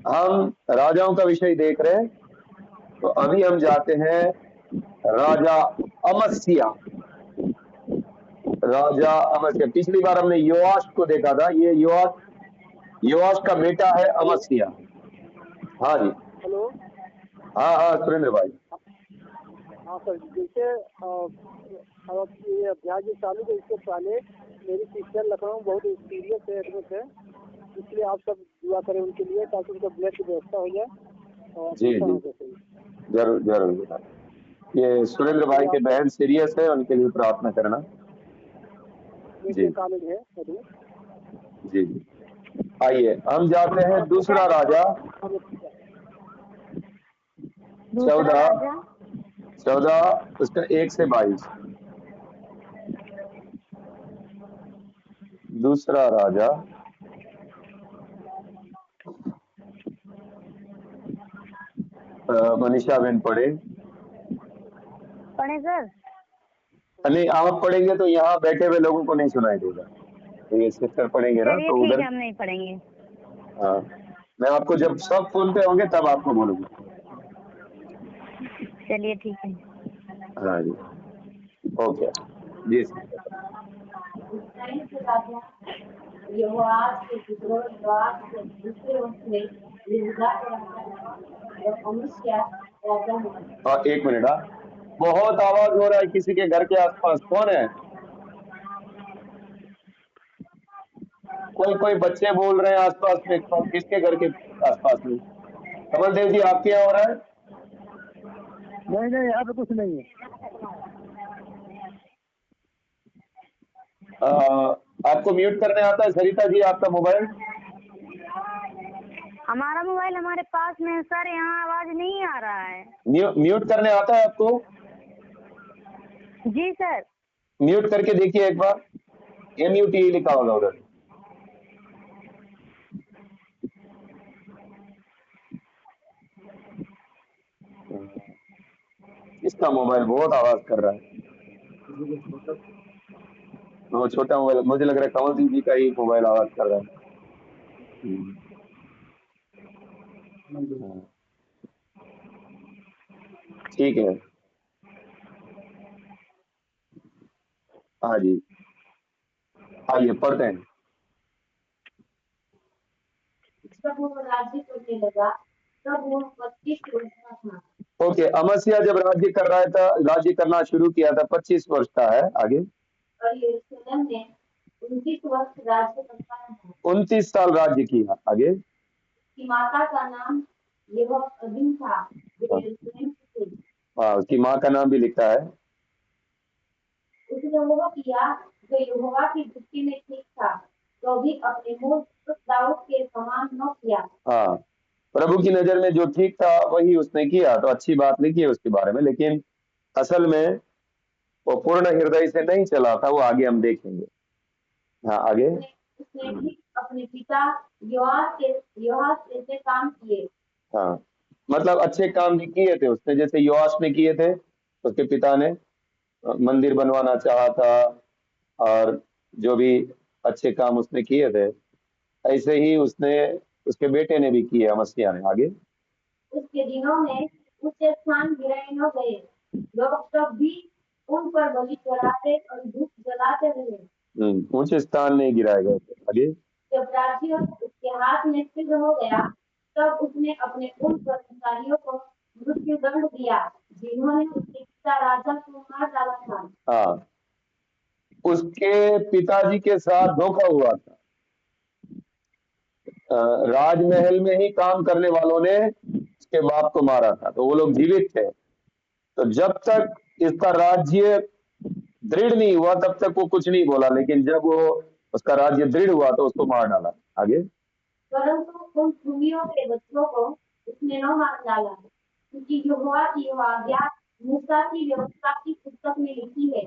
हम राजाओं का विषय देख रहे हैं। तो अभी हम जाते हैं राजा अमस्या। राजा अमस्या, पिछली बार हमने योआश को देखा था। ये योआश, योआश का बेटा है हेलो। अमस्या। हाँ जी। हेलो। हाँ हाँ सुरेंद्र भाई। हाँ सर, जैसे अब ये अभ्यास जो चालू है इससे पहले मेरी सिस्टर लखनऊ बहुत सीरियस है, एडमिट है। इसलिए आप सब दुआ करें उनके लिए ताकि उनका ब्लड की व्यवस्था हो जाए और जी ऑपरेशन जी, हो जाए सही। जरूर जरूर जरूर। ये सुरेंद्र भाई इसलिए के आप सब बहन सीरियस है, उनके लिए प्रार्थना करना। जी मेडिकल कॉलेज है एडमिट। जी जी। आइए हम जाते हैं दूसरा राजा। दूसरा चौदह, राजा। 14 उसका 1 से 22। दूसरा राजा। मनीषा बहन पढ़े। पढ़े सर? नहीं, आप पढ़ेंगे तो यहाँ बैठे हुए लोगों को नहीं सुनाई देगा। तो ये सिस्टर पढ़ेंगे ना चलिए तो ठीक उधर। है, हम नहीं पढ़ेंगे। हाँ, मैं आपको जब सब फोन पे होंगे तब आपको बोलूंगा। चलिए ठीक है। हाँ जी, ओके जी सिस्टर। यहोवाश के पुत्रों योआश के दूसरे वंश में यहूदा का राजा हुआ जब अमस्याह राजा हुआ। हाँ एक मिनट। हाँ, बहुत आवाज हो रहा है किसी के घर के आसपास। कौन है? कोई कोई बच्चे बोल रहे हैं आसपास में। किसके घर के आसपास में? कमल देव जी, आपके यहाँ हो रहा है? नहीं नहीं, यहाँ पे कुछ नहीं है। आपको म्यूट करने आता है सरिता जी आपका मोबाइल? हमारा मोबाइल हमारे पास में है सर, यहाँ आवाज नहीं आ रहा है। म्यूट करने आता है आपको? जी सर। म्यूट करके देखिए एक बार। MUT लिखा होगा उधर। इसका मोबाइल बहुत आवाज कर रहा है। वो छोटा मोबाइल, मुझे लग रहा है कमल जी का ही मोबाइल आवाज कर रहा है। हाँ, ठीक है। हाँ जी, आइए पढ़ते हैं। जब वो राज्य करने लगा तब वो 25 वर्ष का था। ओके, अमस्या जब राज्य कर रहा था, राज्य करना शुरू किया था, 25 वर्ष का है। आगे। और यरूशलेम में 29 वर्ष राज्य करता रहा। 29 साल राज्य किया। आगे। उसकी माता का नाम यहोअदीन था जो हाँ यरूशलेम की थी। हाँ, उसकी माँ का नाम भी लिखा है। उसने वह किया जो यहोवा की दृष्टि में ठीक था, तो भी अपने मूल दाऊद के समान न किया। हाँ, प्रभु की नजर में जो ठीक था वही उसने किया, तो अच्छी बात लिखी है उसके बारे में। लेकिन असल में वो पूर्ण हृदय से नहीं चला था, वो आगे हम देखेंगे। हाँ आगे। उसने भी अपने पिता योआश जैसे काम किए। हाँ, मतलब अच्छे काम भी किए थे उसने, जैसे योआश ने किए थे। उसके पिता ने मंदिर बनवाना चाहा था, और जो भी अच्छे काम उसने किए थे, ऐसे ही उसने, उसके बेटे ने भी किए, अमस्या ने। आगे। उसके दिनों में उससे स्थान गिराए न गए, लोग तब भी उन पर बलि चढ़ाते और धूप जलाते रहे। ऊंचे स्थान नहीं गिराए गए थे। आगे। जब राज्य उसके हाथ में सिद्ध हो गया तब उसने अपने उन कर्मचारियों को मृत्यु दंड दिया जिन्होंने उसके पिता राजा को मार डाला था। हाँ, उसके पिताजी के साथ धोखा हुआ था। राजमहल में ही काम करने वालों ने उसके बाप को मारा था, तो वो लोग जीवित थे। तो जब तक इसका राज्य दृढ़ नहीं हुआ तब तक वो कुछ नहीं बोला, लेकिन जब वो उसका राज्य दृढ़ हुआ तो उसको मार डाला। आगे। परंतु उन भूमियों के बच्चों को उसने न मार डाला, क्योंकि यहोवा की यह आज्ञा मूसा की व्यवस्था की पुस्तक में लिखी है,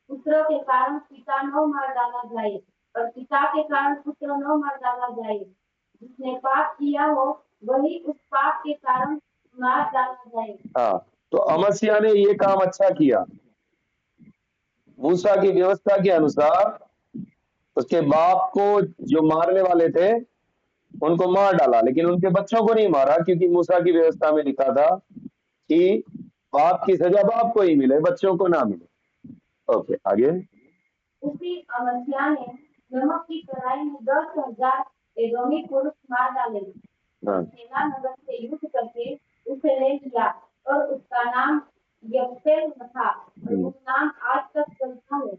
पुत्रों के कारण पिता न मार डाला जाए और पिता के कारण पुत्र न मार डाला जाए। जिसने पाप किया हो वही उस पाप के कारण मार डाला जाए। हाँ, तो अमस्या ने ये काम अच्छा किया। मूसा की व्यवस्था के अनुसार उसके बाप को जो मारने वाले थे उनको मार डाला, लेकिन उनके बच्चों को नहीं मारा, क्योंकि मूसा की व्यवस्था में लिखा था कि बाप की सजा बाप को ही मिले, बच्चों को ना मिले। ओके, आगे। उसी अमस्या ने नमक की कढ़ाई में 10,000 एदोमी पुरुष मार डाले और हाँ सेना नगर से युद्ध करके उसे ले लिया और उसका नाम यब्सेल था और वो नाम आज तक चलता है।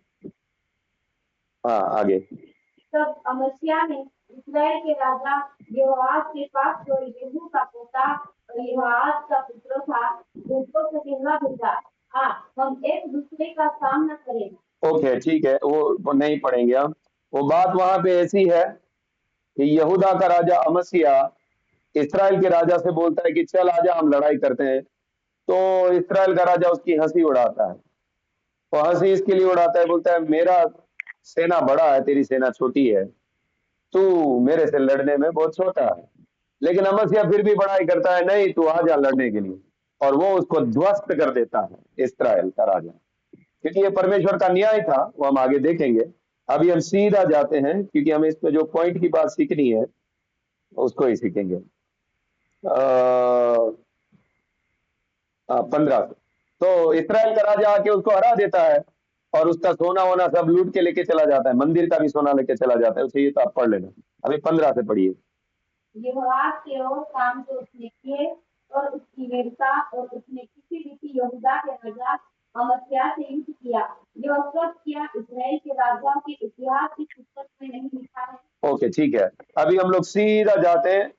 हाँ, आगे। तब अमस्या ने इस्राएल के राजा यहोआश के पास जो येहू का पोता और यहोआश का पुत्र था उसको से कहला भेजा, हम एक दूसरे का सामना करें। ओके, ठीक है, वो नहीं पढ़ेंगे हम। वो बात वहां पे ऐसी है कि यहूदा का राजा अमस्या इस्राएल के राजा से बोलता है कि चल आजा, हम लड़ाई करते हैं। तो इस्राएल का राजा उसकी हंसी उड़ाता है। वो हंसी इसके लिए उड़ाता है, बोलता है मेरा सेना बड़ा है, तेरी सेना छोटी है, तू मेरे से लड़ने में बहुत छोटा है। लेकिन अमस्या फिर भी बड़ाई करता है, नहीं तू आ जा लड़ने के लिए, और वो उसको ध्वस्त कर देता है इस्राएल का राजा। क्योंकि ये परमेश्वर का न्याय था, वो हम आगे देखेंगे। अभी हम सीधा जाते हैं, क्योंकि हमें इसमें जो पॉइंट की बात सीखनी है उसको ही सीखेंगे। 15 से तो इस्राएल का राजा आके उसको हरा देता है, और उसका सोना वोना सब लूट के लेके चला जाता है, मंदिर का भी सोना लेके चला जाता है। उसे ये तो आप पढ़ लेना। अभी 15 से पढ़िए। यहोआश के और काम जो उसने किए और उसकी वीरता और उसने किसी रीति यहूदा के राजा अमस्या से युद्ध किया जो सब किया इस्राएल के राजाओं के इतिहास की पुस्तक में नहीं लिखा है। ओके, ठीक है। अभी हम लोग सीधा जाते हैं,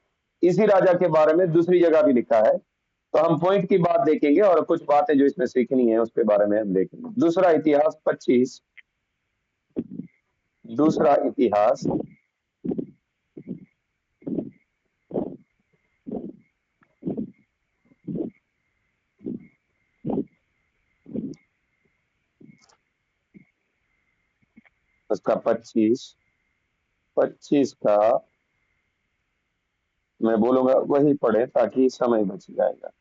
इसी राजा के बारे में दूसरी जगह भी लिखा है, तो हम पॉइंट की बात देखेंगे और कुछ बातें जो इसमें सीखनी है उसके बारे में हम देखेंगे। दूसरा इतिहास 25, दूसरा इतिहास उसका 25 का मैं बोलूंगा वही पढ़े ताकि समय बच जाएगा।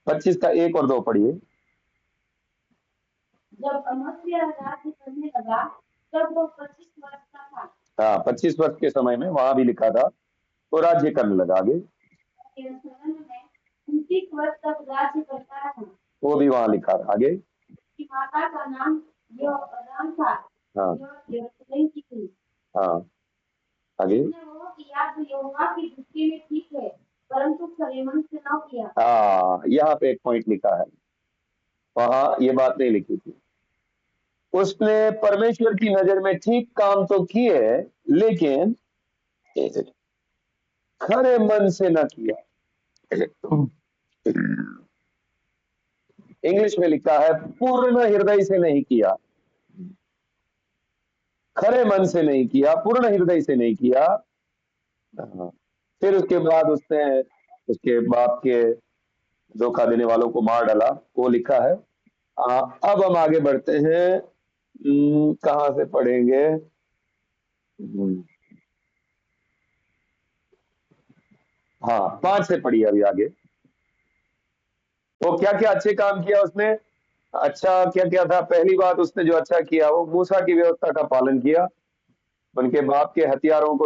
25 का 1 और 2 पढ़िए। जब अमस्या राज्य करने लगा तब वो 25 वर्ष का था। हाँ, 25 वर्ष के समय में वहां भी लिखा था, तो राज्य करने लगा। आगे। यरूशलेम में 29 वर्ष तक राज्य करता रहा। वो भी वहां लिखा था। आगे। उसकी माता का नाम योराम था हाँ जो यरूशलेम की थी। हाँ, आगे। उसने वो किया जो यहोवा की दृष्टि में ठीक है परंतु खरे मन से न किया। हाँ, यहाँ पे एक पॉइंट लिखा है, वहां ये बात नहीं लिखी थी। उसने परमेश्वर की नजर में ठीक काम तो किए, लेकिन खरे मन से न किया। इंग्लिश में लिखा है पूर्ण हृदय से नहीं किया, खरे मन से नहीं किया, पूर्ण हृदय से नहीं किया। हाँ। फिर उसके बाद उसने उसके बाप के धोखा देने वालों को मार डाला, वो लिखा है। अब हम आगे बढ़ते हैं। कहाँ से पढ़ेंगे? हाँ, 5 से पढ़िए अभी आगे। वो क्या क्या अच्छे काम किया उसने? अच्छा क्या क्या था? पहली बात उसने जो अच्छा किया, वो मूसा की व्यवस्था का पालन किया। उनके बाप के हथियारों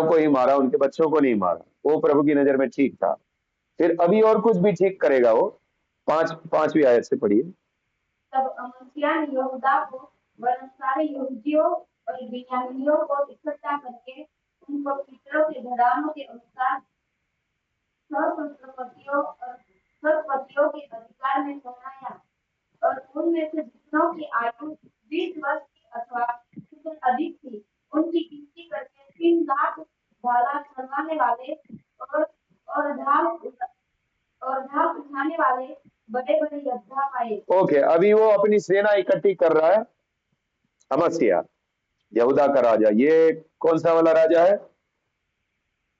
को ही मारा, उनके बच्चों को नहीं मारा। वो प्रभु की नजर में ठीक था। फिर अभी और कुछ भी ठीक करेगा वो। 5वीं आयत से पढ़िए। तब अमस्या ने यहूदा को वरन सारे यहूदियों और बिन्यामीनियों को इकट्ठा करके उनको पितरों के घरानों के अनुसार सहस्त्रपतियों के अधिकार में ठहराया और उनमें से जितनों की आयु 20 वर्ष की अथवा उससे अधिक थी उनकी गिनती करके 3 लाख भाला चलवाने वाले और ढाल उठाने वाले बड़े बड़े योद्धा पाए। ओके, अभी वो अपनी सेना इकट्ठी कर रहा है। अमस्या यहूदा का राजा, ये कौन सा वाला राजा है?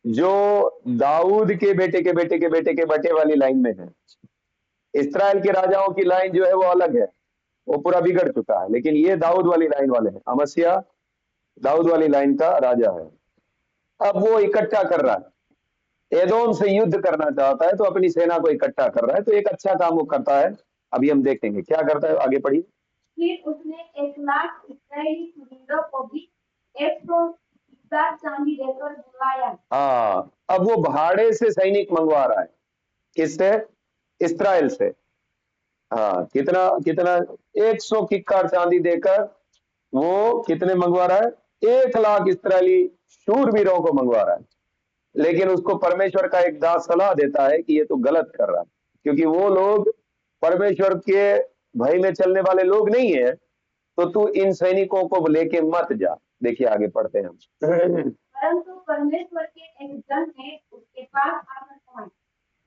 जो दाऊद के बेटे के बेटे के बेटे के बेटे वाली लाइन में है। इस्राएल के राजाओं की लाइन जो है वो अलग है, वो पूरा बिगड़ चुका है, लेकिन ये दाऊद वाली लाइन वाले हैं। अमस्या दाऊद वाली लाइन का राजा है। अब वो इकट्ठा कर रहा है, एदोम से युद्ध करना चाहता है, तो अपनी सेना को इकट्ठा कर रहा है। तो एक अच्छा काम वो करता है, अभी हम देखेंगे क्या करता है। आगे पढ़िए। फिर उसने 1 लाख इस्राएली शूरवीरों को भी 160 चांदी देकर बुलवाया। हाँ, अब वो भाड़े से सैनिक मंगवा रहा है। किससे? इस्राएल से। हाँ, कितना कितना? 100 किक्कार चांदी देकर वो कितने मंगवा रहा है? 1 लाख इस्राएली शूरवीरों को मंगवा रहा है। लेकिन उसको परमेश्वर का एक दास सलाह देता है कि ये तो गलत कर रहा है, क्योंकि वो लोग परमेश्वर के भय में चलने वाले लोग नहीं है, तो तू इन सैनिकों को लेके मत जा। देखिए आगे पढ़ते हैं हम। परंतु परमेश्वर के एक जन ने उसके पास आकर कहा,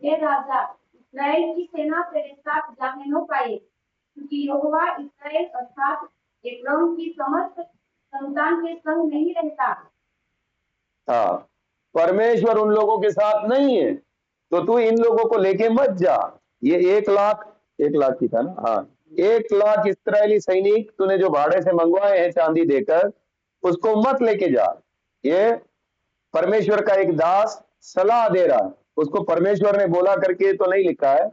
हे राजा, इस्राएल की सेना तेरे साथ जाने न पाए, क्योंकि यहोवा इस्राएल अर्थात एप्रैम की समस्त संतान के संग नहीं रहता। हाँ, परमेश्वर उन लोगों के साथ नहीं है, तो तू इन लोगों को लेके मत जा। ये 1 लाख, 1 लाख ही था ना? हाँ, 1 लाख इस्राएली सैनिक तूने जो भाड़े से मंगवाए हैं चांदी देकर, उसको मत लेके जा। ये परमेश्वर का एक दास सलाह दे रहा है। उसको परमेश्वर ने बोला करके तो नहीं लिखा है,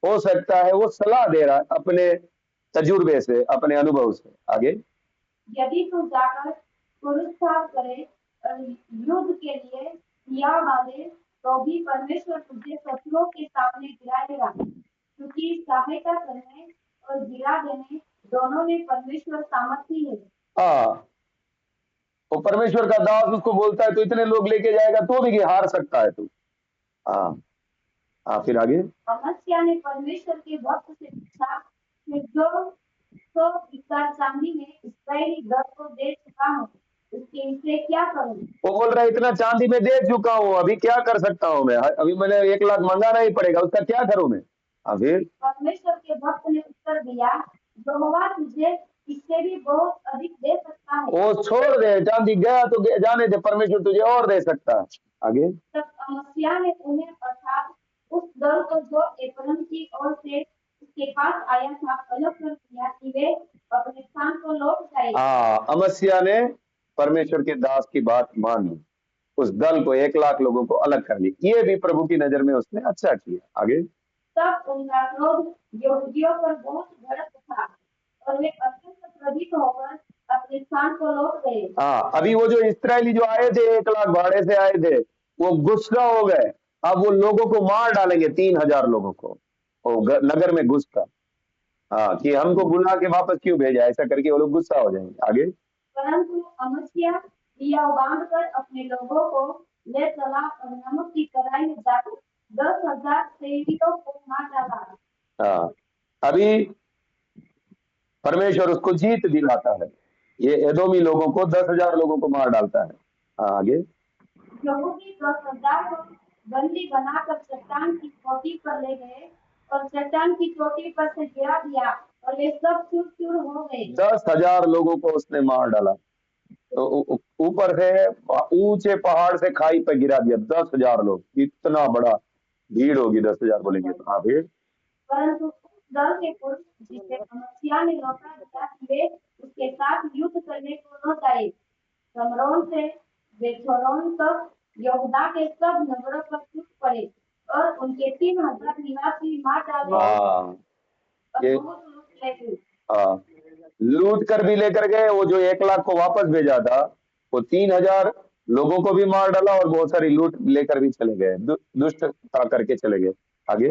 हो सकता है वो सलाह दे रहा है अपने तजुर्बे से, अपने अनुभव से। आगे, यदि तू जाकर पुरुषार्थ करे और युद्ध के लिए हिया बांधे, तो भी परमेश्वर तुझे शत्रुओं के सामने गिराएगा, क्योंकि सहायता करने और गिरा देने दोनों में परमेश्वर सामर्थी है। हाँ, वो परमेश्वर का दास उसको बोलता है तो इतने लोग लेके जाएगा तो भी हार सकता है तू। हाँ। हाँ, फिर आगे। अमस्या ने परमेश्वर के भक्त से पूछा, मैं जो 100 चांदी में इस्राएली दल को दे चुका हूँ, उसके इसे क्या करूँ? वो बोल रहा है इतना चांदी में दे चुका हूँ, अभी क्या कर सकता हूँ मैं? अभी मैंने 1 लाख मंगाना ही पड़ेगा, उसका क्या करूँ मैं? हाँ, फिर परमेश्वर के भक्त ने उत्तर दिया, यहोवा तुझे इससे भी बहुत अधिक दे सकता है। वो छोड़ दे, चांदी गया तो जाने दे, परमेश्वर तुझे और दे सकता है। आगे, तब अमस्या ने उन्हें अर्थात उस दल को जो एप्रैम की ओर से उसके पास आया था अलग कर दिया कि वे अपने स्थान को लौट जाए। हाँ, अमस्या ने परमेश्वर के दास की बात मान ली, उस दल को 1 लाख लोगों को अलग कर ली। ये भी प्रभु की नजर में उसने अच्छा किया। आगे, तब उनका क्रोध यहूदियों पर बहुत भड़क उठा और वे अत्यंत क्रोधित होकर अपने स्थान को लौट गए। हाँ, अभी वो जो इस्राएली जो आए थे 1 लाख भाड़े से आए थे, वो गुस्सा हो गए। अब वो लोगों को मार डालेंगे, 3,000 लोगों को वो नगर में घुसकर। हाँ, कि हमको बुला के वापस क्यों भेजा, ऐसा करके वो लोग गुस्सा हो जाएंगे। आगे, परंतु अमस्या दिया बांधकर अपने लोगों को ले चला और नमक की कड़ाई में जाकर 10,000 सैनिकों को मार डाला। हाँ, अभी परमेश्वर उसको जीत दिलाता है। ये एदोमी लोगों को 10,000 लोगों को मार डालता है। हाँ, आगे, यहूदी 10,000 को बंदी बनाकर चट्टान की चोटी पर ले गए और चट्टान की चोटी पर से गिरा दिया और वे सब चूर चूर हो गए। 10,000 लोगों को उसने मार डाला। तो ऊपर से ऊंचे पहाड़ से खाई पे गिरा दिया 10,000 लोग। इतना बड़ा भीड़ होगी, 10,000 बोलेंगे तो। हाँ, भीड़। परंतु उस दल के पुरुष जिसे अमस्या ने लौटा दिया कि वे उसके साथ युद्ध करने को न जाए, समरोन से बेथोरोन तक यहूदा के सब नगरों पर टूट पड़े और उनके 3,000 निवासी मार डाले हाँ, और ये बहुत लूट ले गए। हाँ, लूट कर भी लेकर गए। वो जो 1 लाख को वापस भेजा था, वो 3,000 लोगों को भी मार डाला और बहुत सारी लूट लेकर भी चले गए, दुष्टता करके चले गए। आगे,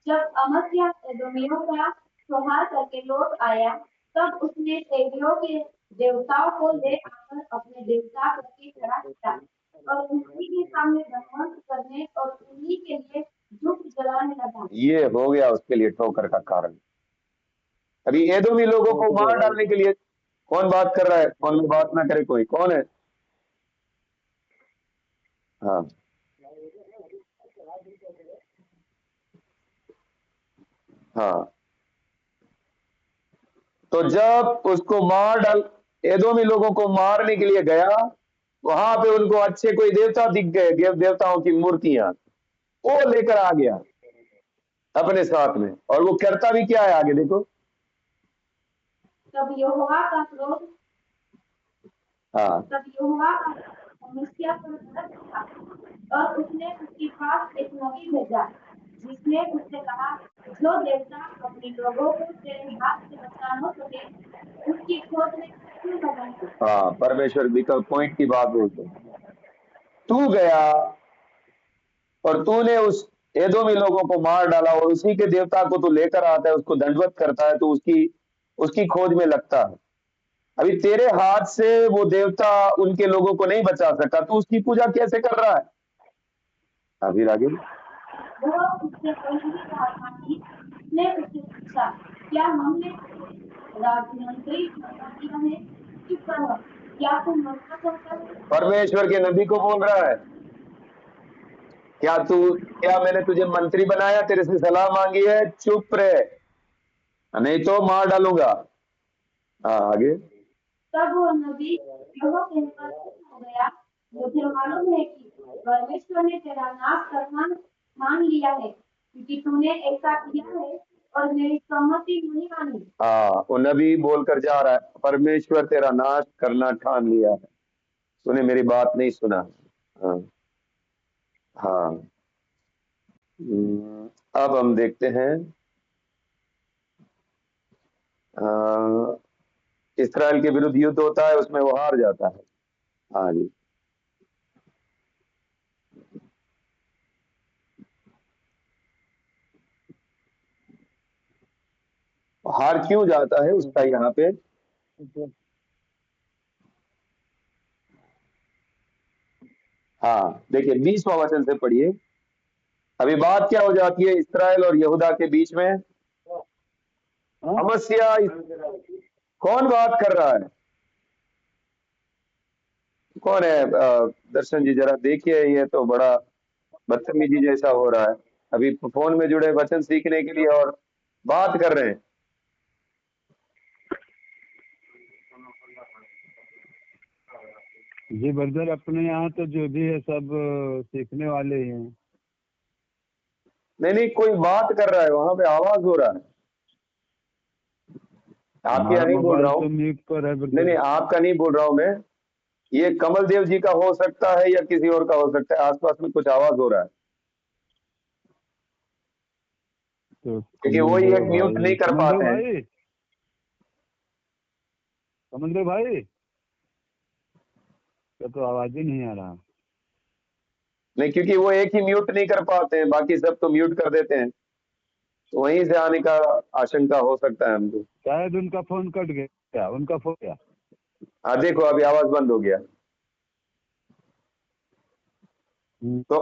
जब अमस्या एदोमियों का संहार करके लौट आया, तब उसने तेबियों के देवताओं को ले आकर अपने देवता करके खड़ा किया और उन्हीं के सामने दंडवत करने और उन्हीं के लिए धूप जलाने लगा। ये हो गया उसके लिए ठोकर का कारण। अभी एदोमी लोगों को मार डालने के लिए कौन बात कर रहा है? फोन में बात ना करे कोई, कौन है? हाँ, हाँ, तो जब उसको मार डाल, एदोमी लोगों को मारने के लिए गया, वहां पे उनको अच्छे कोई देवता दिख गए, देवताओं की मूर्तियां, वो लेकर आ गया अपने साथ में। और वो करता भी क्या है, आगे देखो। तब यहोवा का क्रोध हाँ, समस्या पर भड़क उठा और उसने उसके पास एक नबी भेजा, जिसने उससे कहा, जो देवता अपने लोगों को तेरे हाथ से बचा न सके, उसकी खोज में क्यों लगा है? हाँ, परमेश्वर बिल्कुल पॉइंट की बात बोलते हैं। तू गया और तूने उस एदोमी लोगों को मार डाला और उसी के देवता को तू लेकर आता है, उसको दंडवत करता है, तो उसकी उसकी खोज में लगता है। अभी तेरे हाथ से वो देवता उनके लोगों को नहीं बचा सका, तो उसकी पूजा कैसे कर रहा है? अभी आगे वह उससे कह ही रहा था कि उसने उससे पूछा, क्या हमने तुझे राजमंत्री बना दिया है? चुप रह, क्या तू मरना चाहता है? परमेश्वर के नबी को बोल रहा है, क्या मैंने तुझे मंत्री बनाया, तेरे से सलाह मांगी है? चुप रहे, नहीं तो मार डालूंगा। हाँ, आगे। तब वह नबी यह कहकर चुप हो गया, मुझे मालूम है कि परमेश्वर ने तेरा नाश करना मान लिया है, क्योंकि तूने ऐसा किया है और मेरी सम्मति नहीं मानी। हाँ, वो नबी बोलकर जा रहा है, परमेश्वर तेरा नाश करना ठान लिया है, तूने मेरी बात नहीं सुना। हाँ, हाँ। अब हम देखते हैं, इसराइल के विरुद्ध युद्ध होता है, उसमें वो हार जाता है। हाँ जी। हार क्यों जाता है उसका यहाँ पे, हाँ देखिए 20वां वचन से पढ़िए। अभी बात क्या हो जाती है इसराइल और यहूदा के बीच में? समस्या कौन बात कर रहा है? कौन है? दर्शन जी जरा देखिए, ये तो बड़ा बदतमीजी जैसा हो रहा है। अभी फोन में जुड़े वचन सीखने के लिए और बात कर रहे हैं। जी ब्रदर, अपने यहाँ तो जो भी है सब सीखने वाले ही हैं। नहीं नहीं, कोई बात कर रहा है, वहां पे आवाज हो रहा है। आपके यहाँ हमारा नहीं बोल मोबाइल रहा तो हूँ। म्यूट पर है नहीं ब्रदर। नहीं, आपका नहीं बोल रहा हूँ मैं। ये कमल देव जी का हो सकता है या किसी और का हो सकता है, आसपास में कुछ आवाज हो रहा है, तो क्योंकि वो ही एक म्यूट नहीं कर कमल देव पाते हैं। भाई, कमल देव भाई का तो आवाज ही नहीं आ रहा। नहीं, क्योंकि वो एक ही म्यूट नहीं कर पाते हैं, बाकी सब तो म्यूट कर देते हैं, तो वहीं से आने का आशंका हो सकता है हमको। शायद उनका फोन कट गया, उनका फोन गया। हाँ देखो, अभी आवाज बंद हो गया। तो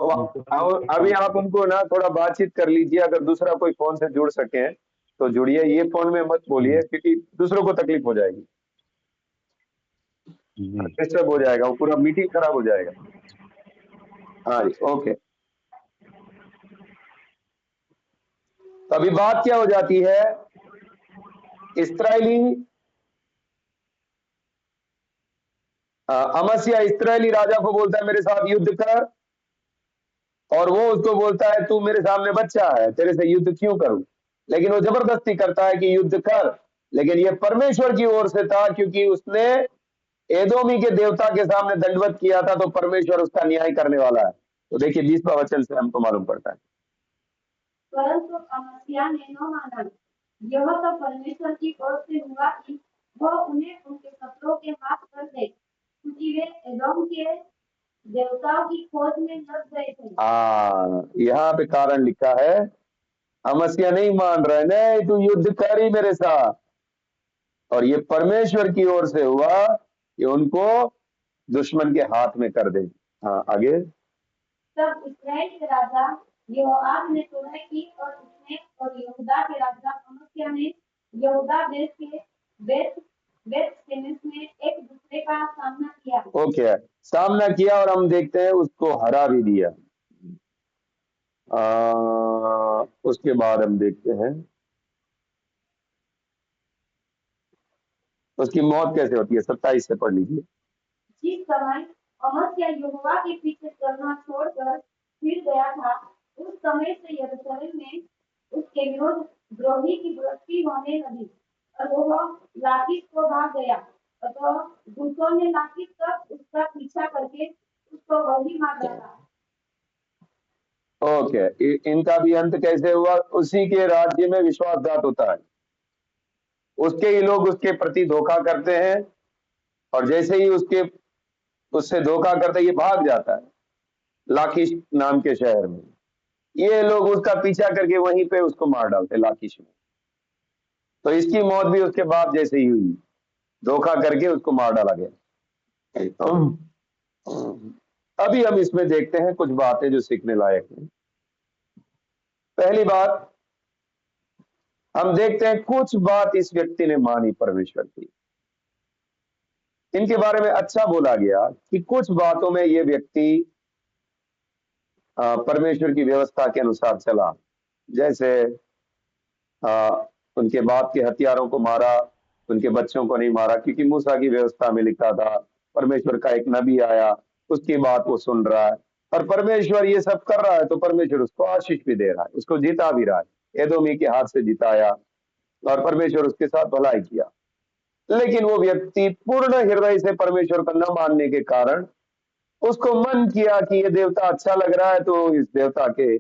अभी आप उनको ना थोड़ा बातचीत कर लीजिए, अगर दूसरा कोई फोन से जुड़ सके तो जुड़िए, ये फोन में मत बोलिए, क्योंकि दूसरों को तकलीफ हो जाएगी, जी डिस्टर्ब हो जाएगा, वो पूरा मीटिंग खराब हो जाएगा। हाँ जी, ओके। तो अभी बात क्या हो जाती है, इस्राएली अमस्या इस्राएली राजा को बोलता है मेरे साथ युद्ध कर, और वो उसको बोलता है तू मेरे सामने बच्चा है, तेरे से युद्ध क्यों करूं? लेकिन वो जबरदस्ती करता है कि युद्ध कर, लेकिन ये परमेश्वर की ओर से था, क्योंकि उसने एदोमी के देवता के सामने दंडवत किया था, तो परमेश्वर उसका न्याय करने वाला है। तो देखिए 20वां वचन से हमको मालूम पड़ता है। परंतु अमस्या ने न माना। यह तो परमेश्वर की ओर से हुआ कि वह उन्हें उनके शत्रुओं के हाथ कर दे, क्योंकि वे एदोम के देवताओं की खोज में लग गए थे। यहाँ पे कारण लिखा है, अमस्या नहीं मान रहे, नहीं तू युद्ध कर ही मेरे साथ, और ये परमेश्वर की ओर से हुआ कि उनको दुश्मन के हाथ में कर दे। हाँ, आगे। तब इस्राएल के राजा यहोआश ने सुलह की और उसने और यहूदा के राजा अमस्या ने यहूदा देश के बेत बेत शेमेश में एक दूसरे का सामना किया। ओके, सामना किया और हम देखते हैं उसको हरा भी दिया। उसके बाद हम देखते हैं उसकी मौत कैसे होती है, 27 से पढ़ लीजिए। जिस समय अमस्या यहोवा के पीछे चलना छोड़कर फिर गया था, उस समय से यरूशलेम में उसके विरुद्ध द्रोही की बढ़ोतरी होने लगी और वह लाकीश को भाग गया। अतः दूतों ने लाकीश तक उसका पीछा करके उसको वहीं मार डाला। ओके, इनका भी अंत कैसे हुआ? उसी के राज्य में विश्वासघात होता है, उसके ही लोग उसके प्रति धोखा करते हैं, और जैसे ही उससे धोखा करते ये भाग जाता है लाखीश नाम के शहर में। ये लोग उसका पीछा करके वहीं पे उसको मार डालते लाखीश में। तो इसकी मौत भी उसके बाप जैसे ही हुई, धोखा करके उसको मार डाला गया। अभी हम इसमें देखते हैं कुछ बातें जो सीखने लायक हैं। पहली बात, हम देखते हैं कुछ बात इस व्यक्ति ने मानी परमेश्वर की। इनके बारे में अच्छा बोला गया कि कुछ बातों में ये व्यक्ति परमेश्वर की व्यवस्था के अनुसार चला। जैसे उनके बाप के हथियारों को मारा, उनके बच्चों को नहीं मारा, क्योंकि मूसा की व्यवस्था में लिखा था परमेश्वर का एक नबी आया, उसकी बात वो सुन रहा है, और परमेश्वर ये सब कर रहा है तो परमेश्वर उसको आशीष भी दे रहा है, उसको जीता भी रहा है। एदोमी के हाथ से जिताया और परमेश्वर उसके साथ भलाई किया। लेकिन वो व्यक्ति पूर्ण हृदय से परमेश्वर को न मानने के कारण उसको मन किया कि ये देवता अच्छा लग रहा है तो इस देवता के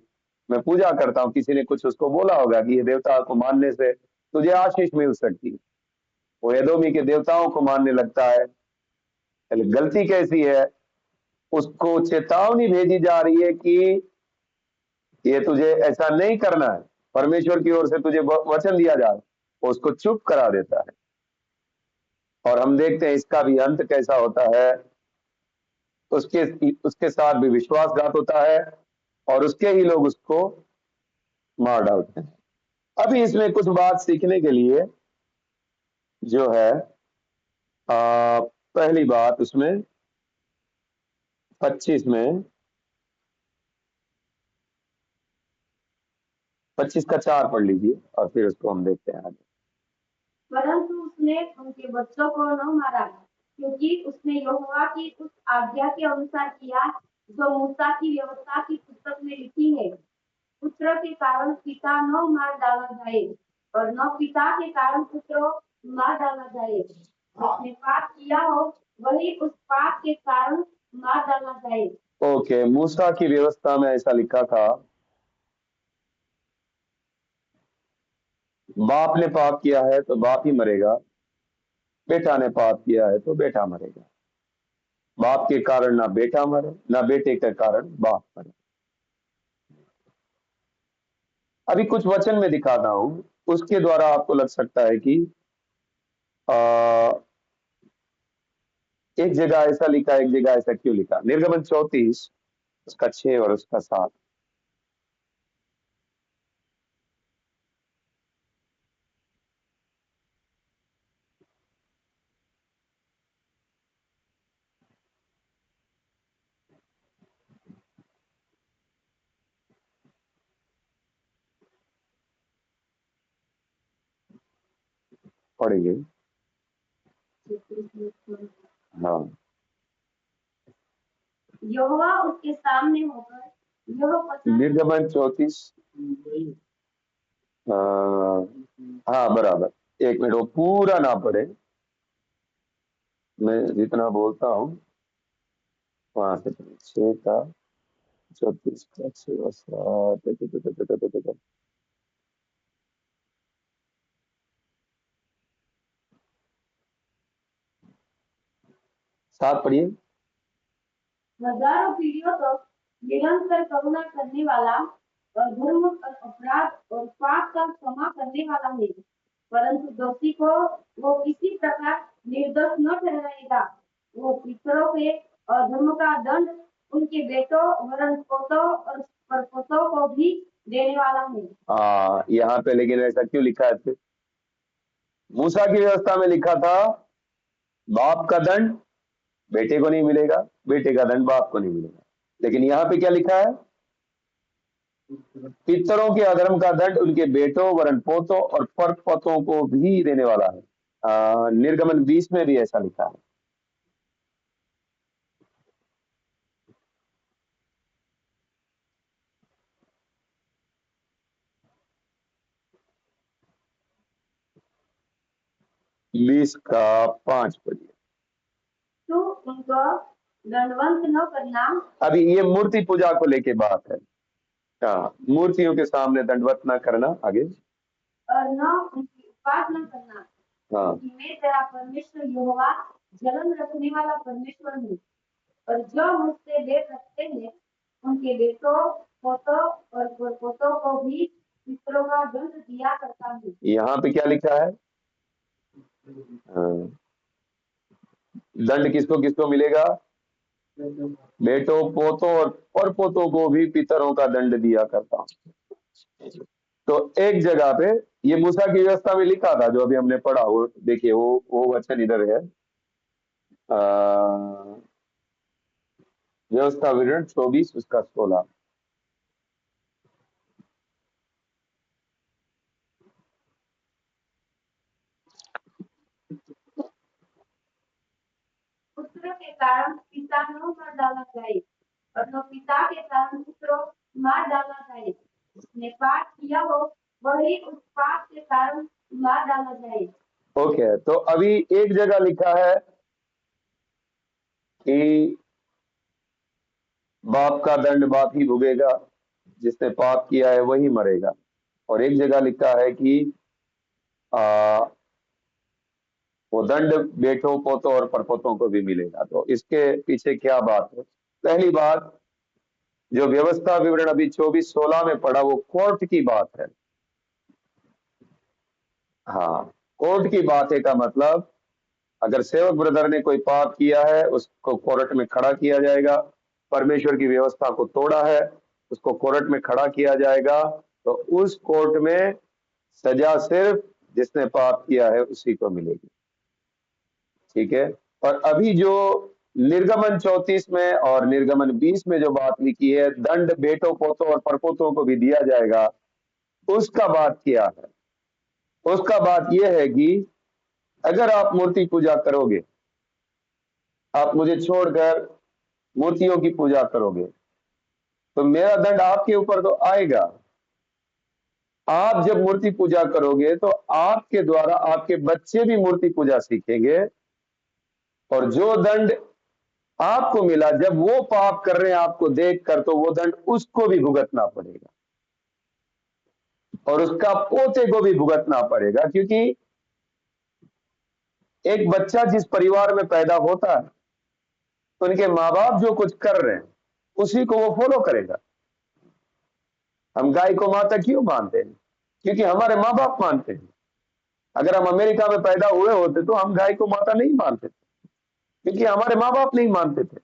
मैं पूजा करता हूँ। किसी ने कुछ उसको बोला होगा कि ये देवता को मानने से तुझे आशीष मिल सकती है, वो एदोमी के देवताओं को मानने लगता है। गलती कैसी है? उसको चेतावनी भेजी जा रही है कि ये तुझे ऐसा नहीं करना है, परमेश्वर की ओर से तुझे वचन दिया जा रहा है, वो उसको चुप करा देता है। और हम देखते हैं इसका भी अंत कैसा होता है। उसके उसके साथ भी विश्वासघात होता है और उसके ही लोग उसको मार डालते हैं। अभी इसमें कुछ बात सीखने के लिए जो है, पहली बात उसमें 25 में 25 का 4 पढ़ लीजिए और फिर उसको हम देखते हैं आगे। परंतु उसने उनके बच्चों को न मारा, क्योंकि उसने यहोवा की उस आज्ञा के अनुसार किया जो मूसा की व्यवस्था की पुस्तक में लिखी है। पुत्र के कारण पिता न मार डाला जाए और न पिता के कारण पुत्र मार डाला जाए। जिसने पाप किया हो वही उस पाप के कारण मार डाला जाए। ओके, मूसा की व्यवस्था में ऐसा लिखा था, बाप ने पाप किया है तो बाप ही मरेगा, बेटा ने पाप किया है तो बेटा मरेगा। बाप के कारण ना बेटा मरे, ना बेटे के कारण बाप मरे। अभी कुछ वचन में दिखाता हूं, उसके द्वारा आपको लग सकता है कि एक जगह ऐसा लिखा, एक जगह ऐसा क्यों लिखा। निर्गमन 34 उसका 6 और उसका 7। पढ़ेंगे। हाँ, यहोवा उसके सामने होकर यह वचन निर्गमन 34। हाँ बराबर, एक मिनट, वो पूरा ना पढ़े, मैं जितना बोलता हूँ वहां से 6 का 34 का 6 और 7। 7 पढ़िए। हजारों पीढ़ियों तक निरंतर करुणा करने वाला और धर्म और अपराध और पाप का क्षमा करने वाला है। परंतु दोषी को वो किसी प्रकार निर्दोष न ठहराएगा। वो पितरों के अधर्म का दंड उनके बेटों वरन पोतों और परपोतों को भी देने वाला है। यहाँ पे लेकिन ऐसा क्यों लिखा है फिर? मूसा की व्यवस्था में लिखा था बाप का दंड बेटे को नहीं मिलेगा, बेटे का दंड बाप को नहीं मिलेगा। लेकिन यहाँ पे क्या लिखा है? पितरों के अधर्म का दंड उनके बेटों वरन पोतों और परपोतों को भी देने वाला है। निर्गमन 20 में भी ऐसा लिखा है। बीस का 5 पढ़िए। तो उनको दंडवंत न करना। अभी ये मूर्ति पूजा को लेके बात है। हाँ, मूर्तियों के सामने दंडवत ना करना। आगे। और न उनकी उपासना करना, हाँ, कि मैं तेरा परमेश्वर यहोवा जलन रखने वाला परमेश्वर हूँ, और जो मुझसे बैर रखते हैं उनके बेटों, पोतों और पोतों को भी पितरों का दंड दिया करता हूँ। यहाँ पे क्या लिखा है? हाँ, दंड किसको किसको मिलेगा? बेटों, पोतों और परपोतों को भी पितरों का दंड दिया करता हूँ। तो एक जगह पे ये मूसा की व्यवस्था में लिखा था, जो अभी हमने पढ़ा, वो देखिए, वो वचन इधर है। व्यवस्था विवरण 24 उसका 16। पुत्र के कारण पिता न मार डाला जाए, और न पिता के कारण पुत्र मार डाला जाए। जिसने पाप किया हो वही उस पाप के कारण मार डाला जाए। ओके, तो अभी एक जगह लिखा है कि बाप का दंड बाप ही भोगेगा, जिसने पाप किया है वही मरेगा। और एक जगह लिखा है कि आ, वो दंड बेटों, पोतों और परपोतों को भी मिलेगा। तो इसके पीछे क्या बात है? पहली बात, जो व्यवस्था विवरण अभी 24-16 में पढ़ा, वो कोर्ट की बात है। हाँ, कोर्ट की बात है का मतलब, अगर सेवक ब्रदर ने कोई पाप किया है, उसको कोर्ट में खड़ा किया जाएगा। परमेश्वर की व्यवस्था को तोड़ा है, उसको कोर्ट में खड़ा किया जाएगा। तो उस कोर्ट में सजा सिर्फ जिसने पाप किया है उसी को मिलेगी। ठीक है। और अभी जो निर्गमन 34 में और निर्गमन 20 में जो बात लिखी है, दंड बेटों, पोतों और परपोतों को भी दिया जाएगा, उसका बात क्या है? उसका बात यह है कि अगर आप मूर्ति पूजा करोगे, आप मुझे छोड़कर मूर्तियों की पूजा करोगे, तो मेरा दंड आपके ऊपर तो आएगा। आप जब मूर्ति पूजा करोगे तो आपके द्वारा आपके बच्चे भी मूर्ति पूजा सीखेंगे, और जो दंड आपको मिला जब वो पाप कर रहे हैं आपको देखकर, तो वो दंड उसको भी भुगतना पड़ेगा, और उसका पोते को भी भुगतना पड़ेगा। क्योंकि एक बच्चा जिस परिवार में पैदा होता है, उनके माँ बाप जो कुछ कर रहे हैं उसी को वो फॉलो करेगा। हम गाय को माता क्यों मानते हैं? क्योंकि हमारे माँ बाप मानते हैं। अगर हम अमेरिका में पैदा हुए होते तो हम गाय को माता नहीं मानते थे, क्योंकि हमारे माँ बाप नहीं मानते थे।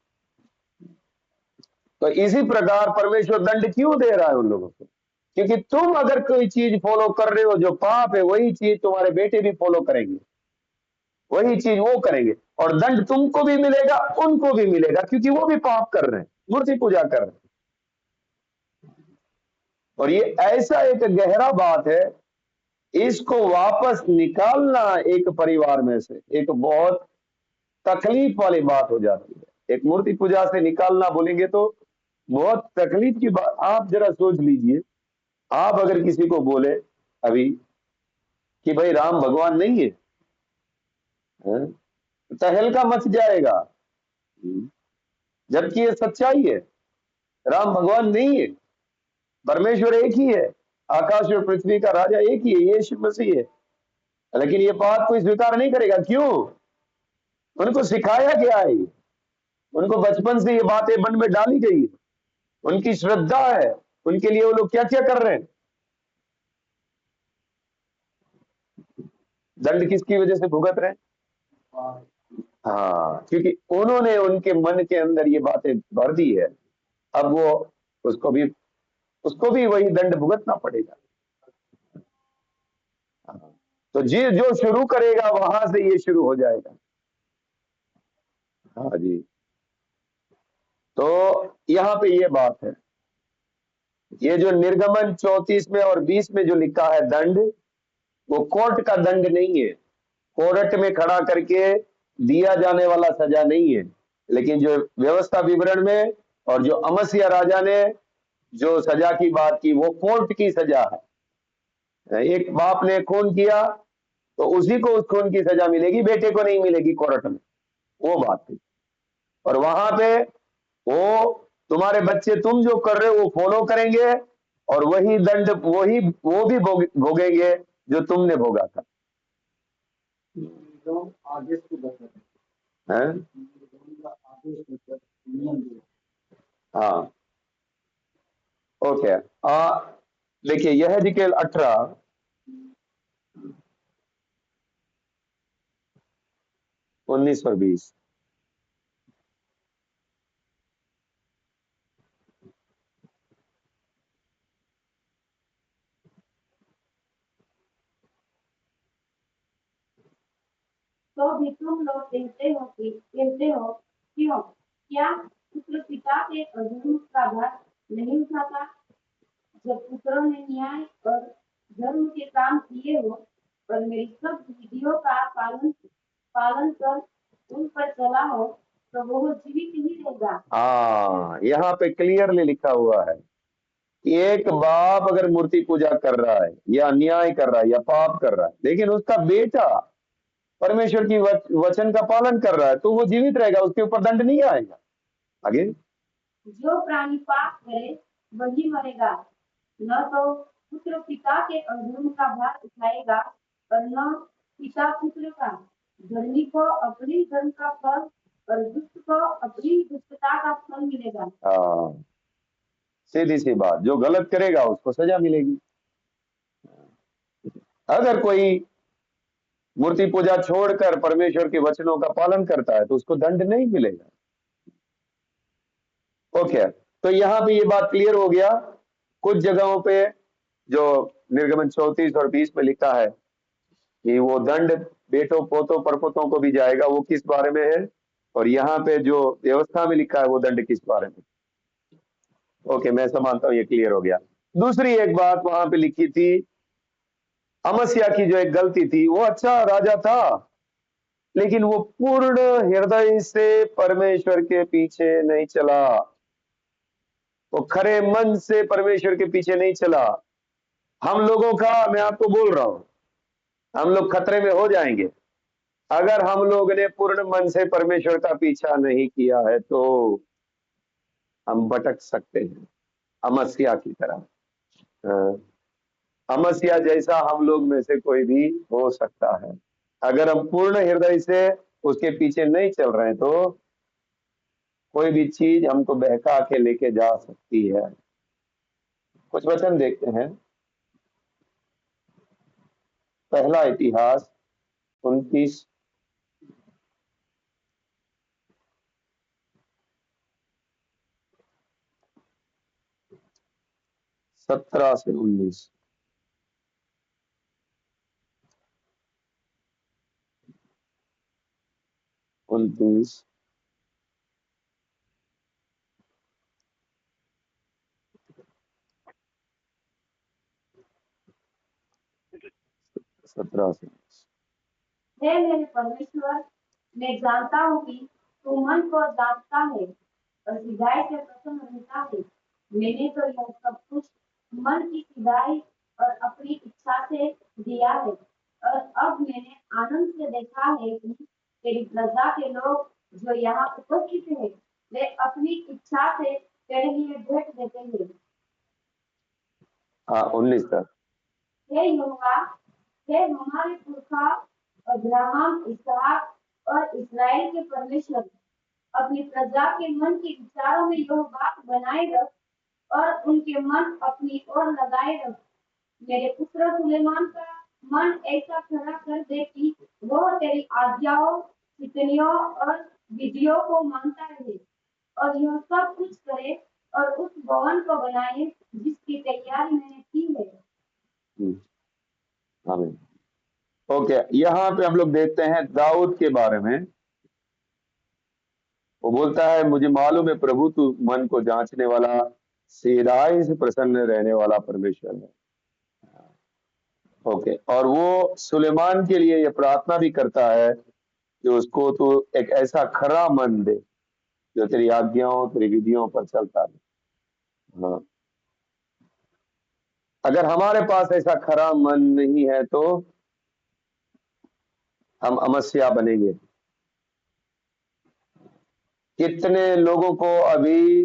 तो इसी प्रकार परमेश्वर दंड क्यों दे रहा है उन लोगों को? क्योंकि तुम अगर कोई चीज फॉलो कर रहे हो जो पाप है, वही चीज तुम्हारे बेटे भी फॉलो करेंगे, वही चीज वो करेंगे, और दंड तुमको भी मिलेगा, उनको भी मिलेगा, क्योंकि वो भी पाप कर रहे हैं, मूर्ति पूजा कर रहे हैं। और ये ऐसा एक गहरा बात है, इसको वापस निकालना एक परिवार में से एक बहुत तकलीफ वाली बात हो जाती है। एक मूर्ति पूजा से निकालना बोलेंगे तो बहुत तकलीफ की बात। आप जरा सोच लीजिए, आप अगर किसी को बोले अभी कि भाई राम भगवान नहीं है, हैं? तहलका मच जाएगा। जबकि ये सच्चाई है, राम भगवान नहीं है, परमेश्वर एक ही है, आकाश और पृथ्वी का राजा एक ही है, यीशु मसीह है। लेकिन ये बात कोई स्वीकार नहीं करेगा। क्यों? उनको सिखाया गया है, उनको बचपन से ये बातें मन में डाली गई है, उनकी श्रद्धा है, उनके लिए वो लोग क्या क्या कर रहे हैं। दंड किसकी वजह से भुगत रहे हैं? हाँ, क्योंकि उन्होंने उनके मन के अंदर ये बातें भर दी है। अब वो उसको भी वही दंड भुगतना पड़ेगा। हाँ, तो जी जो शुरू करेगा वहां से ये शुरू हो जाएगा। हाँ जी। तो यहाँ पे ये बात है, ये जो निर्गमन 34 में और 20 में जो लिखा है दंड, वो कोर्ट का दंड नहीं है, कोर्ट में खड़ा करके दिया जाने वाला सजा नहीं है। लेकिन जो व्यवस्था विवरण में और जो अमस्या राजा ने जो सजा की बात की, वो कोर्ट की सजा है। एक बाप ने खून किया तो उसी को उस खून की सजा मिलेगी, बेटे को नहीं मिलेगी कोर्ट में, वो बात थी। और वहां पे वो तुम्हारे बच्चे तुम जो कर रहे हो वो फॉलो करेंगे, और वही दंड वो भी भोगेंगे जो तुमने भोगा था। हैं? हाँ, ओके। देखिए यह जिकेल 18 19 और 20। तो भी तुम लोग कहते हो क्यों? क्या पुत्र पिता के अधर्म का भार नहीं उठाता? जब पुत्रों ने न्याय और धर्म के काम किए हो और मेरी सब विधियों का पालन कर उन पर चला हो, तो वो जीवित ही रहेगा। हाँ, यहाँ पे क्लियरली लिखा हुआ है कि एक बाप अगर मूर्ति पूजा कर रहा है या अन्याय कर रहा है या पाप कर रहा है, लेकिन उसका बेटा परमेश्वर की वचन का पालन कर रहा है, तो वो जीवित रहेगा, उसके ऊपर दंड नहीं आएगा। आगे, जो प्राणी पाप करे वही मरेगा, न तो पुत्र पिता के अधर्म का भार उठाएगा और न पिता पुत्र का। धर्मी को अपनी धर्म का फल और दुष्ट को अपनी दुष्टता का फल मिलेगा। हाँ, सीधी सी बात, जो गलत करेगा उसको सजा मिलेगी। अगर कोई मूर्ति पूजा छोड़कर परमेश्वर के वचनों का पालन करता है तो उसको दंड नहीं मिलेगा। ओके, तो यहाँ पे ये बात क्लियर हो गया। कुछ जगहों पे जो निर्गमन 34 और 20 में लिखा है कि वो दंड बेटों पोतों परपोतों को भी जाएगा, वो किस बारे में है, और यहाँ पे जो व्यवस्था में लिखा है वो दंड किस बारे में। ओके, मैं समझता हूँ ये क्लियर हो गया। दूसरी एक बात वहां पे लिखी थी, अमस्या की जो एक गलती थी, वो अच्छा राजा था लेकिन वो पूर्ण हृदय से परमेश्वर के पीछे नहीं चला, वो खरे मन से परमेश्वर के पीछे नहीं चला। हम लोगों का, मैं आपको बोल रहा हूं, हम लोग खतरे में हो जाएंगे अगर हम लोग ने पूर्ण मन से परमेश्वर का पीछा नहीं किया है, तो हम भटक सकते हैं अमस्या की तरह। अमस्या जैसा हम लोग में से कोई भी हो सकता है। अगर हम पूर्ण हृदय से उसके पीछे नहीं चल रहे हैं तो कोई भी चीज हमको बहका के लेके जा सकती है। कुछ वचन देखते हैं। पहला इतिहास 29 17 से 19। 29 17 से। हे मेरे परमेश्वर, मैं जानता हूँ कि तू मन को जानता है और सिधाई से प्रसन्न रहता है। मैंने तो यह सब कुछ मन की सिधाई और अपनी इच्छा से दिया है, और अब मैंने आनंद से देखा है कि तेरी प्रजा के लोग जो यहाँ उपस्थित हैं, वे अपनी इच्छा से तेरे लिए भेंट देते हैं। हाँ, 19 तक। हे यहोवा, हे हमारे पुरखा अब्राहम, इसहाक और इस्राएल के परमेश्वर, अपनी प्रजा के मन के विचारों में यह बात बनाए रख और उनके मन अपनी ओर लगाए रख। मेरे पुत्र सुलेमान का मन ऐसा खड़ा कर दे कि वह तेरी आज्ञाओं, टिप्पणियों और विधियों को मानता रहे और यह सब कुछ करे और उस भवन को बनाए जिसकी तैयारी मैंने की है। आमीन। ओके, यहाँ पे हम लोग देखते हैं दाऊद के बारे में। वो बोलता है, मुझे मालूम है प्रभु तू मन को जांचने वाला, सीधाई से प्रसन्न रहने वाला परमेश्वर है। ओके, और वो सुलेमान के लिए ये प्रार्थना भी करता है कि उसको तू एक ऐसा खरा मन दे जो तेरी आज्ञाओं तेरी विधियों पर चलता है। हाँ, अगर हमारे पास ऐसा खरा मन नहीं है तो हम अमस्या बनेंगे। कितने लोगों को अभी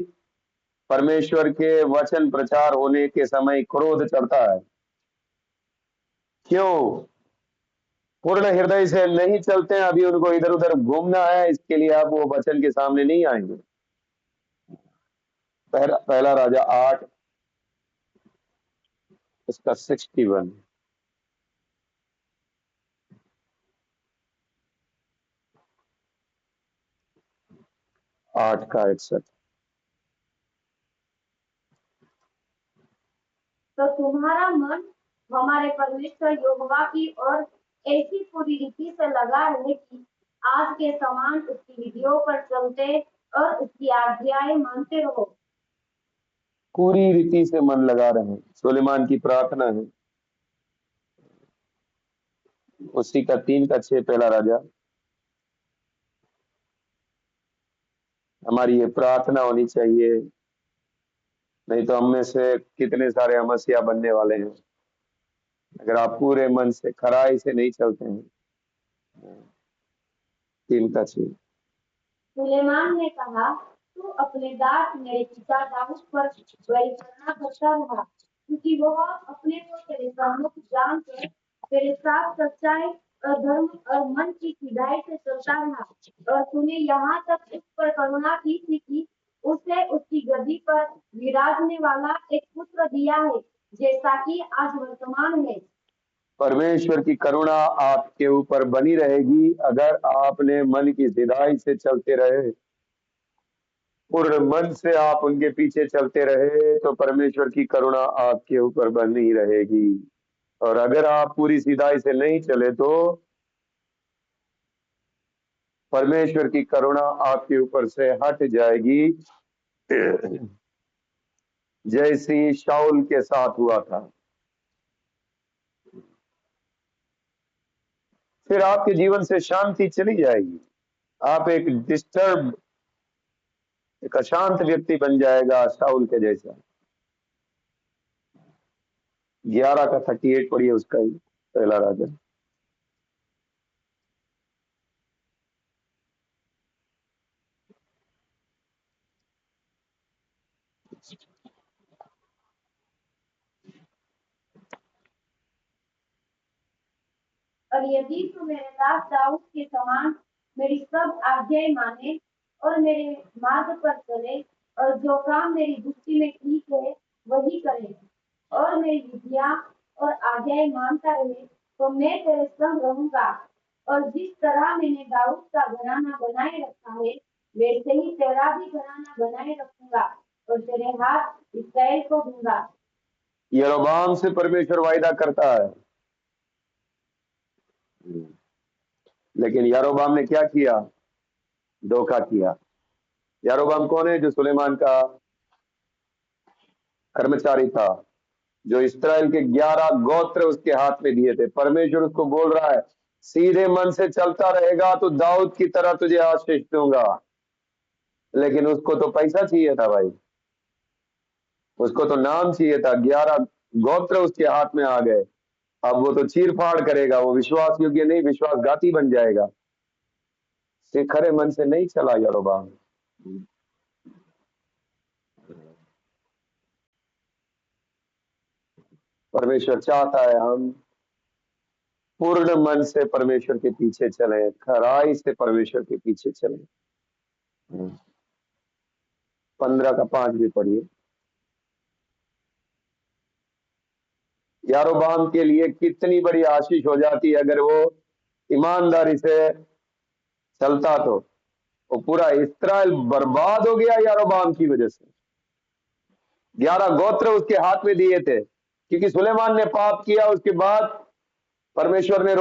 परमेश्वर के वचन प्रचार होने के समय क्रोध चढ़ता है। क्यों? पूर्ण हृदय से नहीं चलते हैं, अभी उनको इधर उधर घूमना है, इसके लिए आप वो वचन के सामने नहीं आएंगे। पहला राजा 8 उसका 61। आठ का 61। तो तुम्हारा मन हमारे परमेश्वर यहोवा की ओर ऐसी पूरी रीति से लगा रहे कि आज के समान उसकी विधियों पर चलते और उसकी आज्ञाएं मानते रहो। पूरी रीति से मन लगा रहे हैं। सुलेमान की प्रार्थना है, उसी का 3 का 6 पहला राजा। हमारी ये प्रार्थना होनी चाहिए, नहीं तो हम में से कितने सारे अमस्या बनने वाले हैं अगर आप पूरे मन से खराई से नहीं चलते हैं। 3 का 6। सुलेमान ने कहा, तू अपने दास मेरे पिता दाऊद पर वही करना करता रहा, क्योंकि वह अपने को तेरे सम्मुख जानकर तेरे साथ सच्चाई और धर्म और मन की सीधाई से चलता रहा। और तूने यहाँ तक उस पर करुणा की थी कि उसे उसकी गद्दी पर विराजने वाला एक पुत्र दिया है, जैसा कि आज वर्तमान है। परमेश्वर की करुणा आपके ऊपर बनी रहेगी अगर आपने मन की सीधाई से चलते रहे, पूर्ण मन से आप उनके पीछे चलते रहे, तो परमेश्वर की करुणा आपके ऊपर बनी रहेगी। और अगर आप पूरी सीधाई से नहीं चले तो परमेश्वर की करुणा आपके ऊपर से हट जाएगी, जैसी शाऊल के साथ हुआ था। फिर आपके जीवन से शांति चली जाएगी, आप एक डिस्टर्ब, एक अशांत व्यक्ति बन जाएगा शाऊल के जैसा। 11 का 38 पढ़िए उसका ही, पहला राजा। और यदि तू मेरे दास दाऊद के समान मेरी सब आज्ञाएं माने और मेरे मार्ग पर चले और जो काम मेरी दृष्टि में ठीक है वही करे और मेरी विधियां और आज्ञाएं मानता रहे, तो मैं तेरे संग रहूंगा। और जिस तरह मैंने दाऊद का घराना बनाए रखा है, वैसे ही तेरा भी घराना बनाए रखूंगा और तेरे हाथ इस्राएल को दूंगा। यरोबाम से परमेश्वर वायदा करता है, लेकिन यारोबाम ने क्या किया? धोखा किया। यारोबाम कौन है? जो सुलेमान का कर्मचारी था, जो इस्राएल के 11 गोत्र उसके हाथ में दिए थे। परमेश्वर उसको बोल रहा है, सीधे मन से चलता रहेगा तो दाऊद की तरह तुझे आशीष दूंगा। लेकिन उसको तो पैसा चाहिए था भाई, उसको तो नाम चाहिए था। 11 गोत्र उसके हाथ में आ गए, अब वो तो चीर फाड़ करेगा, वो विश्वास योग्य नहीं, विश्वासघाती बन जाएगा। से खरे मन से नहीं चला यरोबाम। परमेश्वर चाहता है हम पूर्ण मन से परमेश्वर के पीछे चले, खराई से परमेश्वर के पीछे चले। 15 का 5 भी पढ़िए। यारोबाम के लिए कितनी बड़ी आशीष हो जाती है अगर वो ईमानदारी से चलता, तो वो पूरा इस्राएल बर्बाद हो गया यारोबाम की वजह से। 11 गोत्र उसके हाथ में दिए थे, क्योंकि सुलेमान ने पाप किया। उसके बाद परमेश्वर ने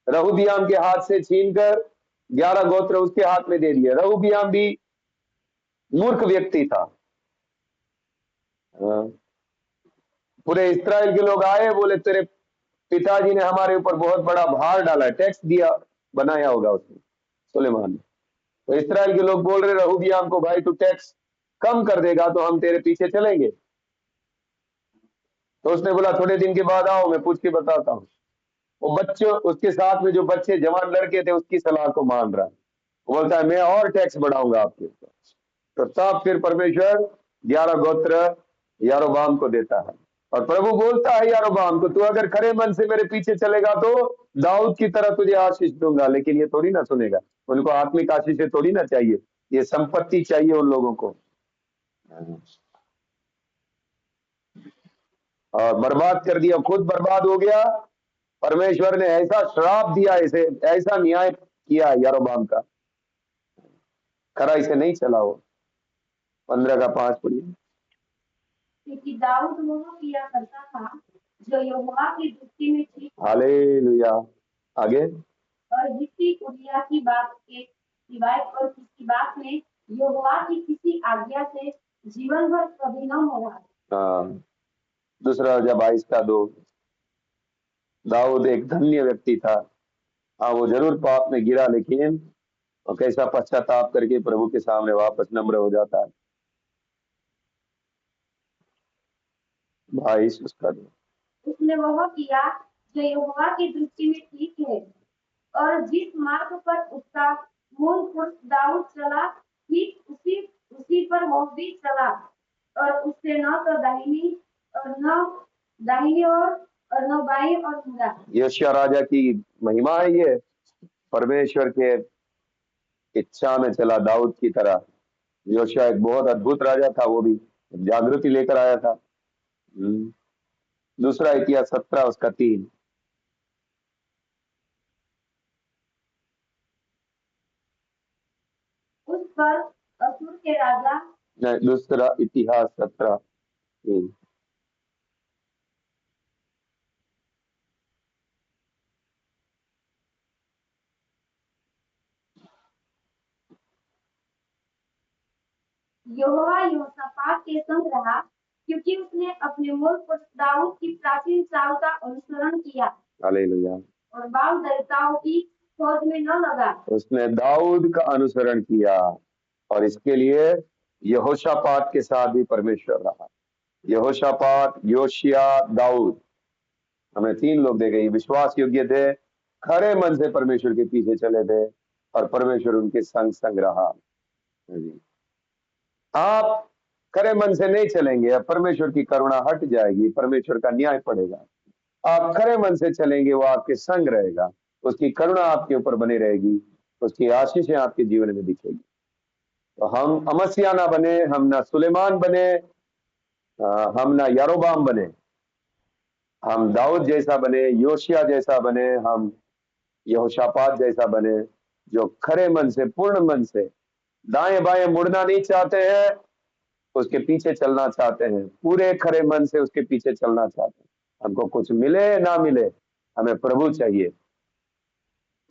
रहुबियाम के हाथ से छीनकर 11 गोत्र उसके हाथ में दे दिए। रहुबियाम भी मूर्ख व्यक्ति था। पूरे इस्राएल के लोग आए, बोले तेरे पिताजी ने हमारे ऊपर बहुत बड़ा भार डाला है, टैक्स दिया, बनाया होगा उसने सुलेमान ने। तो इस्राएल के लोग बोल रहे रहुबियाम को, भाई तू टैक्स कम कर देगा तो हम तेरे पीछे चलेंगे। तो उसने बोला थोड़े दिन के बाद आओ, मैं पूछ के बताता हूँ। वो बच्चे, उसके साथ में जो बच्चे जवान लड़के थे, उसकी सलाह को मान रहा है। वो बोलता है मैं और टैक्स बढ़ाऊंगा आपके ऊपर। तो तब फिर परमेश्वर 11 गोत्र यारोबाम को देता है। और प्रभु बोलता है यारोबाम को, तू अगर खरे मन से मेरे पीछे चलेगा तो दाऊद की तरह तुझे आशीष दूंगा। लेकिन ये थोड़ी ना सुनेगा, उनको आत्मिक आशीष थोड़ी ना चाहिए, ये संपत्ति चाहिए उन लोगों को। और बर्बाद कर दिया, खुद बर्बाद हो गया। परमेश्वर ने ऐसा श्राप दिया, इसे ऐसा न्याय किया यारोबाम का, खरा इसे नहीं चला वो। 15 का 5 पढ़िए। क्योंकि दाऊद वह किया करता था जो यहोवा की दृष्टि में ठीक हालेलुया। आगे, और जिसकी उरिया की बात के सिवाय और किसी बात में यहोवा की किसी आज्ञा से जीवन भर कभी न मोड़ा। हाँ, दूसरा राजा 22 का 2। दाऊद एक धन्य व्यक्ति था। हाँ, वो जरूर पाप में गिरा, लेकिन वो कैसा पश्चाताप करके प्रभु के सामने वापस नम्र हो जाता है। 22 उसका 2। उसने वह किया जो यहोवा की दृष्टि में ठीक है, और जिस मार्ग पर उसका मूल पुरुष दाऊद चला, ठीक उसी पर वह भी चला, और उससे न तो दाहिनी और न बाईं और मुड़ा। योशिया राजा की महिमा है ये, परमेश्वर के इच्छा में चला दाऊद की तरह। योशिया एक बहुत अद्भुत राजा था, वो भी जागृति लेकर आया था। दूसरा इतिहास 17 उसका 3। उस पर असुर के राजा नहीं, दूसरा इतिहास 17:3। यहोवा यहोशापात के संग रहा, क्योंकि उसने अपने मूल पुरुष दाऊद की प्राचीन चाल का अनुसरण किया हालेलुया। और बाल देवताओं की खोज में न लगा। उसने दाऊद का अनुसरण किया, और इसके लिए यहोशापात के साथ भी परमेश्वर रहा। यहोशापात, योशिया, दाऊद, हमें 3 लोग देखे, ये विश्वास योग्य थे, खरे मन से परमेश्वर के पीछे चले थे, और परमेश्वर उनके संग संग रहा। आप खरे मन से नहीं चलेंगे, अब परमेश्वर की करुणा हट जाएगी, परमेश्वर का न्याय पड़ेगा। आप खरे मन से चलेंगे, वो आपके संग रहेगा, उसकी करुणा आपके ऊपर बनी रहेगी, उसकी आशीषें आपके जीवन में दिखेगी। तो हम अमस्या ना बने, हम ना सुलेमान बने, हम ना यारोबाम बने, हम दाऊद जैसा बने, योशिया जैसा बने, हम यहोशापात जैसा बने, जो खरे मन से, पूर्ण मन से, दाएं बाएं मुड़ना नहीं चाहते हैं, उसके पीछे चलना चाहते हैं, पूरे खरे मन से उसके पीछे चलना चाहते हैं। हमको कुछ मिले ना मिले, हमें प्रभु चाहिए।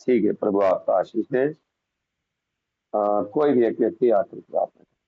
ठीक है, प्रभु आपका आशीष दे। कोई भी एक व्यक्ति आकर प्रार्थना